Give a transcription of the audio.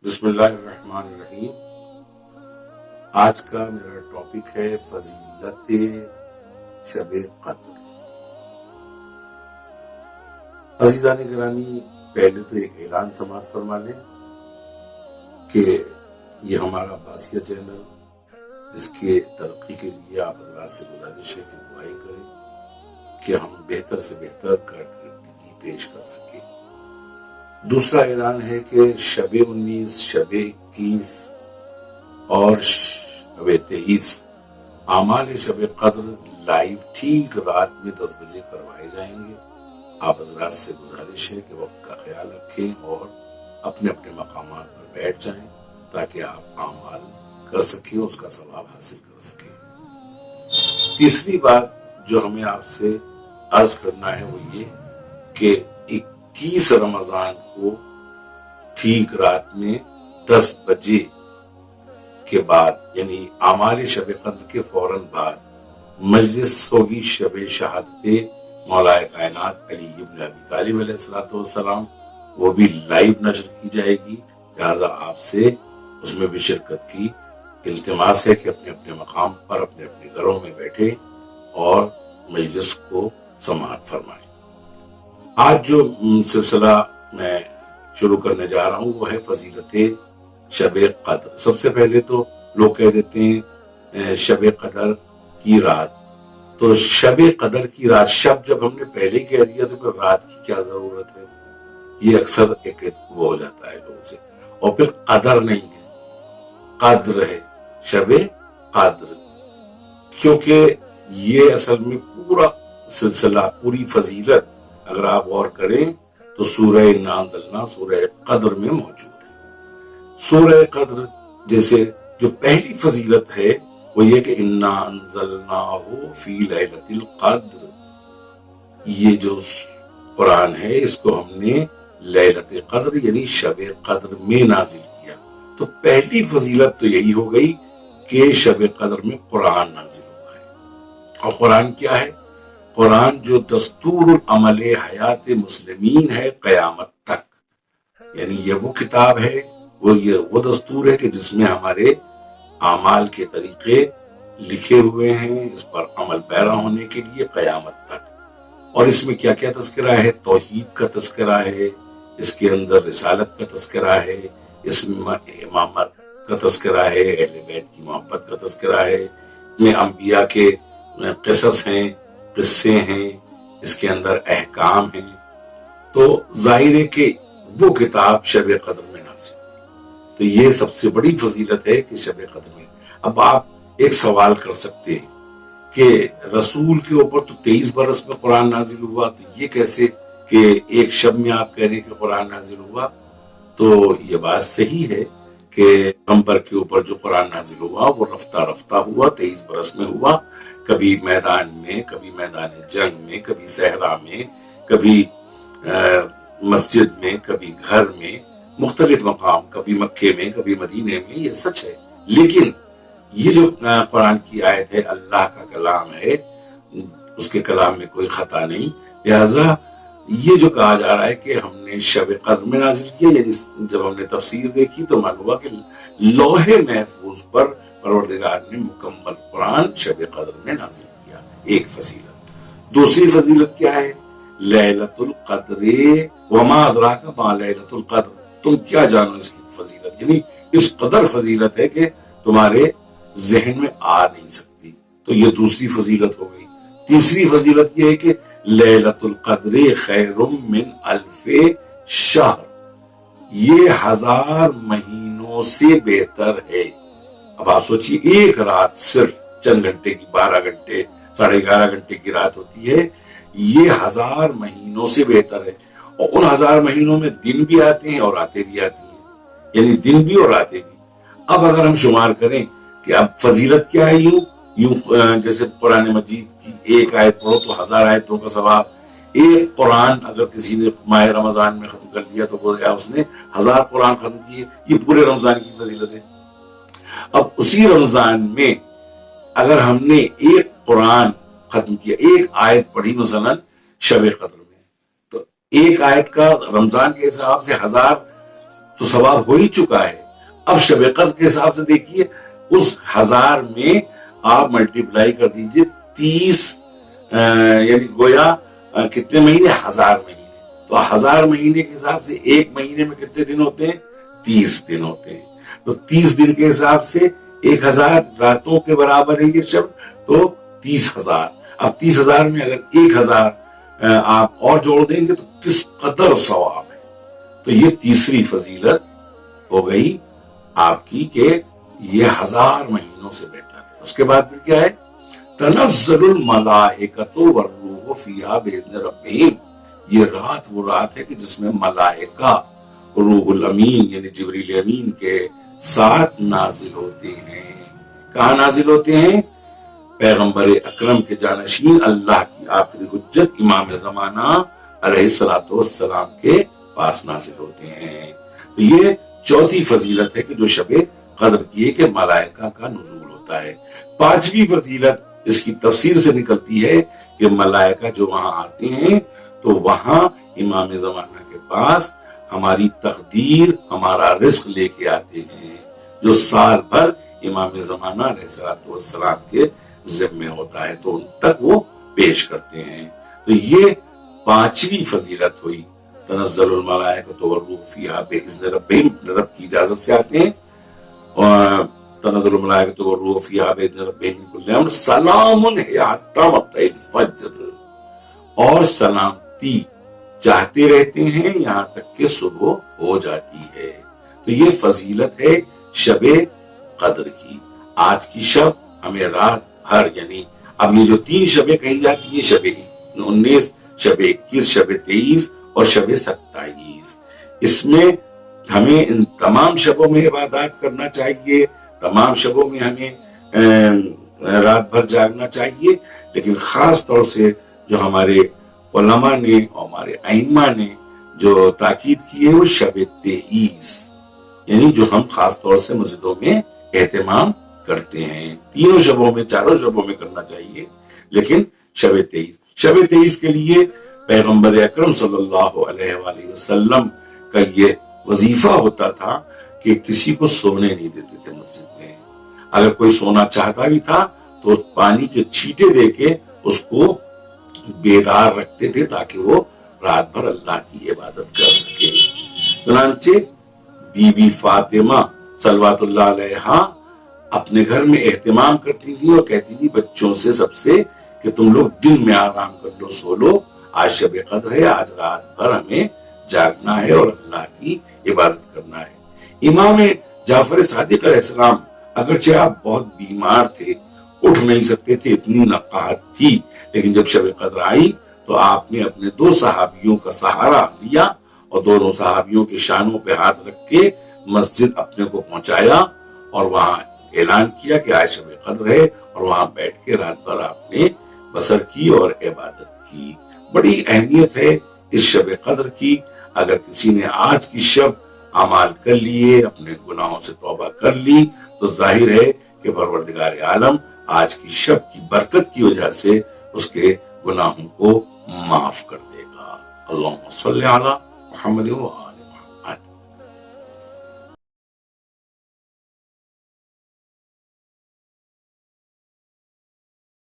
بسم اللہ الرحمن الرحیم۔ آج کا میرا ٹاپک ہے فضیلت شب قدر۔ عزیزان گرامی، پہلے تو ایک اعلان سماعت فرما لیں کہ یہ ہمارا عباسیہ چینل، اس کے ترقی کے لیے آپ حضرات سے گزارش ہے کہ دعائی کریں کہ ہم بہتر سے بہتر کارکردگی پیش کر سکیں۔ دوسرا اعلان ہے کہ شب 19، شب 21 اور شب 23 اعمال شب قدر لائیو ٹھیک رات میں 10 بجے کروائے جائیں گے۔ آپ حضرات سے گزارش ہے کہ وقت کا خیال رکھیں اور اپنے اپنے مقامات پر بیٹھ جائیں تاکہ آپ اعمال کر سکیں، اس کا ثواب حاصل کر سکیں۔ تیسری بات جو ہمیں آپ سے عرض کرنا ہے وہ یہ کہ 21 رمضان کو ٹھیک رات میں 10 بجے کے بعد، یعنی اعمال شب قدر کے فوراً بعد مجلس ہوگی شب شہادت مولا کائنات علی ابن ابی طالب علیہ السلام، وہ بھی لائیو نشر کی جائے گی۔ لہذا آپ سے اس میں بھی شرکت کی التماس ہے کہ اپنے اپنے مقام پر اپنے اپنے گھروں میں بیٹھے اور مجلس کو سماعت فرمائیں۔ آج جو سلسلہ میں شروع کرنے جا رہا ہوں وہ ہے فضیلت شب قدر۔ سب سے پہلے تو لوگ کہہ دیتے ہیں شب قدر کی رات، تو شب قدر کی رات، شب جب ہم نے پہلے کہہ دیا تو پھر رات کی کیا ضرورت ہے؟ یہ اکثر ایک وہ ہو جاتا ہے لوگوں سے۔ اور پھر قدر نہیں ہے، قدر ہے، شب قدر، کیونکہ یہ اصل میں پورا سلسلہ، پوری فضیلت اگر آپ غور کریں تو سورہ انا انزلنا سورہ قدر میں موجود ہے۔ سورہ قدر جیسے جو پہلی فضیلت ہے وہ یہ کہ انا انزلناہ فی لیلۃ القدر، یہ جو قرآن ہے اس کو ہم نے لیلۃ قدر یعنی شب قدر میں نازل کیا۔ تو پہلی فضیلت تو یہی ہو گئی کہ شب قدر میں قرآن نازل ہوا ہے۔ اور قرآن کیا ہے؟ قرآن جو دستور العمل حیات مسلمین ہے قیامت تک، یعنی یہ وہ کتاب ہے، وہ دستور ہے کہ جس میں ہمارے اعمال کے طریقے لکھے ہوئے ہیں اس پر عمل پیرا ہونے کے لیے قیامت تک۔ اور اس میں کیا کیا تذکرہ ہے؟ توحید کا تذکرہ ہے، اس کے اندر رسالت کا تذکرہ ہے، اس میں امامت کا تذکرہ ہے، اہل بیت کی محبت کا تذکرہ ہے، اس میں انبیاء کے قصص ہیں، قصے ہیں، اس کے اندر احکام ہیں۔ تو ظاہر ہے کہ وہ کتاب شب قدر میں نازل ہوئی، تو یہ سب سے بڑی فضیلت ہے کہ شب قدر میں۔ اب آپ ایک سوال کر سکتے ہیں کہ رسول کے اوپر تو 23 برس میں قرآن نازل ہوا، تو یہ کیسے کہ ایک شب میں آپ کہہ رہے ہیں کہ قرآن نازل ہوا؟ تو یہ بات صحیح ہے کہ پیغمبر کے اوپر جو قرآن نازل ہوا وہ رفتہ رفتہ ہوا، 23 برس میں ہوا، کبھی میدان میں، کبھی میدان جنگ میں، کبھی صحرا میں، کبھی مسجد میں، کبھی گھر میں، مختلف مقام، کبھی مکے میں، کبھی مدینے میں، یہ سچ ہے۔ لیکن یہ جو قرآن کی آیت ہے اللہ کا کلام ہے، اس کے کلام میں کوئی خطا نہیں، لہذا یہ جو کہا جا رہا ہے کہ ہم نے شب قدر میں نازل کیا، یعنی جب ہم نے تفسیر دیکھی تو معلوم ہوا کہ لوح محفوظ پر پروردگار نے مکمل قرآن شب قدر میں نازل کیا۔ ایک فضیلت۔ دوسری فضیلت کیا ہے؟ لیلۃ القدر وما ادراک ما لیلۃ القدر، تم کیا جانو اس کی فضیلت، یعنی اس قدر فضیلت ہے کہ تمہارے ذہن میں آ نہیں سکتی، تو یہ دوسری فضیلت ہو گئی۔ تیسری فضیلت یہ ہے کہ لیلۃ القدر خیر من الف شہر، یہ 1000 مہینوں سے بہتر ہے۔ اب آپ سوچئے ایک رات صرف چند گھنٹے کی، 12 گھنٹے 11.5 گھنٹے کی رات ہوتی ہے، یہ 1000 مہینوں سے بہتر ہے۔ اور ان 1000 مہینوں میں دن بھی آتے ہیں اور راتیں بھی آتی ہیں، یعنی دن بھی اور راتیں بھی۔ اب اگر ہم شمار کریں کہ اب فضیلت کیا ہے، یوں جیسے قرآن مجید کی ایک آیت پڑھو تو 1000 آیتوں کا ثواب۔ ایک قرآن اگر کسی نے ماہ رمضان میں ختم کر لیا تو گویا اس نے 1000 قرآن ختم کیے، یہ پورے رمضان کی فضیلت ہے۔ اب اسی رمضان میں اگر ہم نے ایک قرآن ختم کیا، ایک آیت پڑھی مثلا شب قدر میں، تو ایک آیت کا رمضان کے حساب سے 1000 تو ثواب ہو ہی چکا ہے. اب شب قدر کے حساب سے دیکھیے اس 1000 میں آپ ملٹیپلائی کر دیجئے 30 یعنی گویا کتنے مہینے؟ 1000 مہینے. تو 1000 مہینے کے حساب سے ایک مہینے میں کتنے دن ہوتے ہیں؟ 30 دن ہوتے ہیں. تو 30 دن کے حساب سے 1000 راتوں کے برابر ہے یہ شب، تو 30,000. اب 30,000 میں اگر 1000 آپ اور جوڑ دیں گے تو کس قدر ثواب ہے. تو یہ تیسری فضیلت ہو گئی آپ کی کہ یہ 1000 مہینوں سے بہتر ہے. اس کے بعد پھر کیا ہے؟ تنزل الملائکۃ والروح فیہا باذن ربہم. یہ رات وہ رات ہے کہ جس میں ملائکہ روح الامین یعنی جبریل امین کے ساتھ نازل ہوتے ہیں. کہاں نازل ہوتے ہیں؟ پیغمبر اکرم کے جانشین اللہ کی آخری حجت امام زمانہ علیہ الصلوۃ والسلام کے پاس نازل ہوتے ہیں. تو یہ چوتھی فضیلت ہے کہ جو شب قدر کی ہے کہ ملائکہ کا نزول ہوتا ہے. پانچویں فضیلت اس کی تفسیر سے نکلتی ہے کہ ملائکہ جو وہاں آتے ہیں تو وہاں امام زمانہ کے پاس ہماری تقدیر، ہمارا رزق لے کے آتے ہیں جو سال بھر امام زمانہ علیہ الصلوۃ والسلام کے ذمہ ہوتا ہے، تو ان تک وہ پیش کرتے ہیں. تو یہ پانچویں فضیلت ہوئی. تنزل الملائکۃ والروح فیہا باذن ربہم، رب کی اجازت سے آتے ہیں. اور تنزل الملائکۃ والروح فیہا باذن ربہم من کل امر سلام ہی حتی مطلع الفجر. اور سلامتی چاہتے رہتے ہیں یہاں تک کہ صبح ہو جاتی ہے. تو یہ فضیلت ہے شب قدر کی. آج کی شب ہمیں رات بھر، یعنی اب یہ جو 3 شبیں کہی جاتی ہیں، شب 19، شب 21، شب 23 اور شب 27، اس میں ہمیں ان تمام شبوں میں عبادات کرنا چاہیے، تمام شبوں میں ہمیں رات بھر جاگنا چاہیے. لیکن خاص طور سے جو ہمارے علماء نے اور ہمارے ائمہ نے جو تاکید کی ہے وہ شب 23، یعنی جو ہم خاص طور سے مسجدوں میں اہتمام کرتے ہیں. تینوں شبوں میں، چاروں شبوں میں کرنا چاہیے، لیکن شب 23 کے لیے پیغمبر اکرم صلی اللہ علیہ وآلہ وسلم کا یہ وظیفہ ہوتا تھا کہ کسی کو سونے نہیں دیتے تھے مسجد میں. اگر کوئی سونا چاہتا بھی تھا تو پانی کے چھینٹے دے کے اس کو بیدار رکھتے تھے تاکہ وہ رات بھر اللہ کی عبادت کر سکے. چنانچہ بی بی فاطمہ صلوات اللہ علیہا اپنے گھر میں اہتمام کرتی تھی اور کہتی تھی بچوں سے سب سے کہ تم لوگ دن میں آرام کر لو، سو لو، آج شب قدر ہے، آج رات بھر ہمیں جاگنا ہے اور اللہ کی عبادت کرنا ہے. امام جعفر صادق علیہ السلام اگرچہ آپ بہت بیمار تھے، اٹھ نہیں سکتے تھے، اتنی نقاہت تھی، لیکن جب شب قدر آئی تو آپ نے اپنے 2 صحابیوں کا سہارا لیا اور دونوں صحابیوں کے شانوں پہ ہاتھ رکھ کے مسجد اپنے کو پہنچایا اور وہاں اعلان کیا کہ آج شب قدر ہے، اور وہاں بیٹھ کے رات بھر آپ نے بسر کی اور عبادت کی. بڑی اہمیت ہے اس شب قدر کی. اگر کسی نے آج کی شب اعمال کر لیے، اپنے گناہوں سے توبہ کر لی، تو ظاہر ہے کہ پروردگار عالم آج کی شب کی برکت کی وجہ سے اس کے گناہوں کو معاف کر دے گا. اللہم صلی علی محمد و